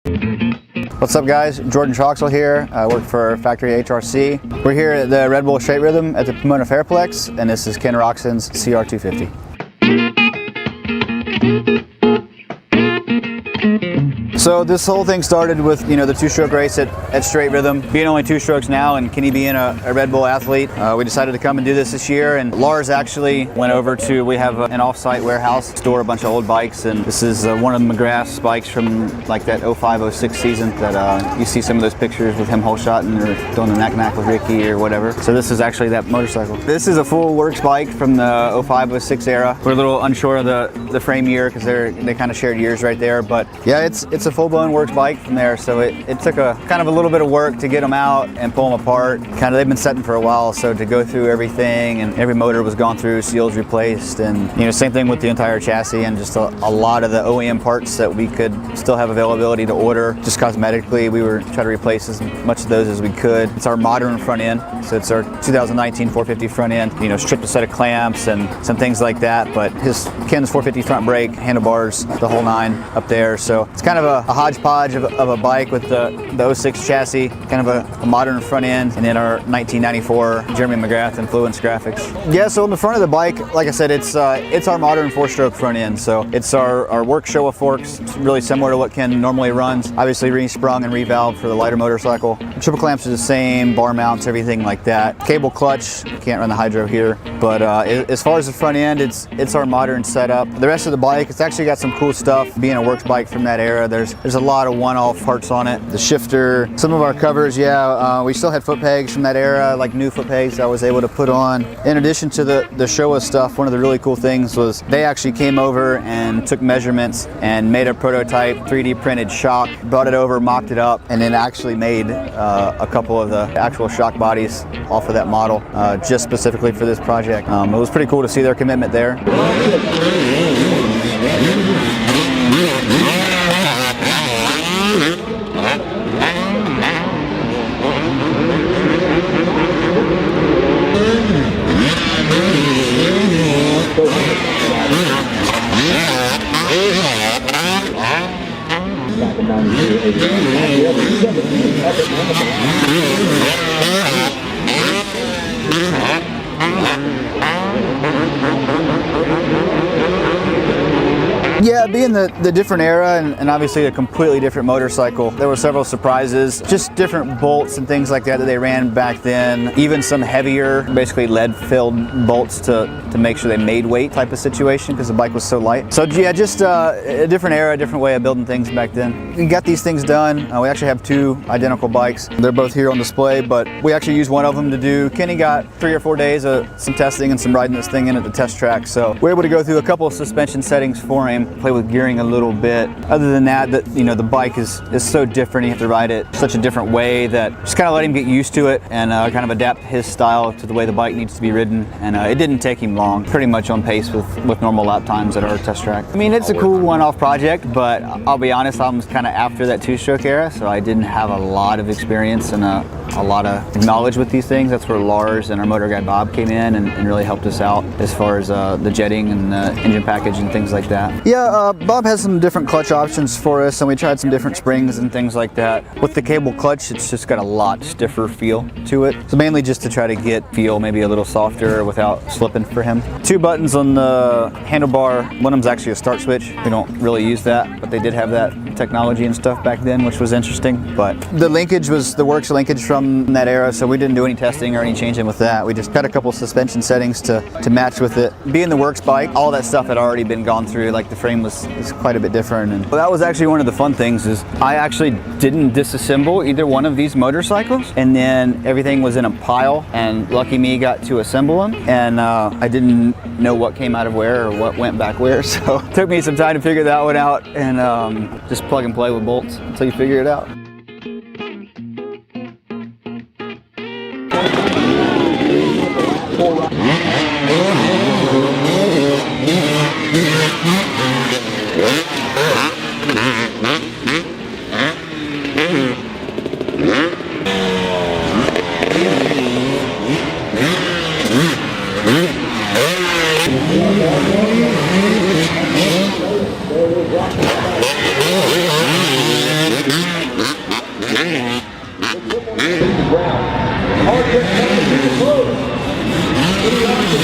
What's up guys, Jordan Troxel here. I work for Factory HRC. We're here at the Red Bull Straight Rhythm at the Pomona Fairplex, and this is Ken Roczen's CR250. So this whole thing started with, the two-stroke race at Straight Rhythm. Being only two strokes now and Kenny being a Red Bull athlete, we decided to come and do this year. And Lars actually went over to, we have an off-site warehouse, store a bunch of old bikes, and this is one of McGrath's bikes from like that 05-06 season that you see some of those pictures with him hole shotting or doing the knack-knack with Ricky or whatever. So this is actually that motorcycle. This is a full works bike from the 05-06 era. We're a little unsure of the frame year because they kind of shared years right there, but yeah, it's a full-blown works bike from there. So it took a kind of a little bit of work to get them out and pull them apart. Kind of they've been setting for a while, so to go through everything, and every motor was gone through, seals replaced, and same thing with the entire chassis and just a lot of the OEM parts that we could still have availability to order. Just cosmetically, we were trying to replace as much of those as we could. It's our modern front end, so it's our 2019 450 front end. Stripped a set of clamps and some things like that, but Ken's 450 front brake, handlebars, the whole nine up there. So it's kind of a hodgepodge of a bike with the 06 chassis, kind of a modern front end, and then our 1994 Jeremy McGrath influenced graphics. Yeah, so on the front of the bike, like I said, it's our modern four-stroke front end. So it's our work Showa forks. It's really similar to what Ken normally runs. Obviously re-sprung and revalved for the lighter motorcycle. Triple clamps are the same, bar mounts, everything like that. Cable clutch, can't run the hydro here, but as far as the front end, it's our modern setup. The rest of the bike, it's actually got some cool stuff. Being a works bike from that era, there's a lot of one-off parts on it. The shifter, some of our covers, we still had foot pegs from that era, like new foot pegs I was able to put on. In addition to the Showa stuff, one of the really cool things was they actually came over and took measurements and made a prototype 3D printed shock, brought it over, mocked it up, and then actually made a couple of the actual shock bodies off of that model just specifically for this project. It was pretty cool to see their commitment there. Yeah, being the different era and obviously a completely different motorcycle, there were several surprises, just different bolts and things like that they ran back then, even some heavier, basically lead-filled bolts to make sure they made weight type of situation because the bike was so light. So yeah, just a different era, a different way of building things back then. We got these things done. We actually have two identical bikes. They're both here on display, but we actually used one of them to do. Kenny got 3 or 4 days of some testing and some riding this thing in at the test track. So we're able to go through a couple of suspension settings for him, play with gearing a little bit. Other than that, the bike is so different. You have to ride it such a different way that just kind of let him get used to it and kind of adapt his style to the way the bike needs to be ridden. And it didn't take him long, pretty much on pace with normal lap times at our test track. I mean, it's a cool one-off project, but I'll be honest, I was kind of after that two-stroke era, so I didn't have a lot of experience and a lot of knowledge with these things. That's where Lars and our motor guy Bob came in and really helped us out as far as the jetting and the engine package and things like that. Yeah, Bob has some different clutch options for us, and we tried some different springs and things like that. With the cable clutch, it's just got a lot stiffer feel to it. So mainly just to try to get feel maybe a little softer without slipping for him. 2 buttons on the handlebar. One of them's actually a start switch. We don't really use that, but they did have that technology and stuff back then, which was interesting. But the linkage was the works linkage from that era, so we didn't do any testing or any changing with that. We just got a couple suspension settings to match with it. Being the works bike, all that stuff had already been gone through. Like the frame was quite a bit different. And that was actually one of the fun things is I actually didn't disassemble either one of these motorcycles, and then everything was in a pile, and lucky me got to assemble them, and I didn't know what came out of where or what went back where, so it took me some time to figure that one out, and just plug and play with bolts until you figure it out. round. Hard trick coming to the close. Any option,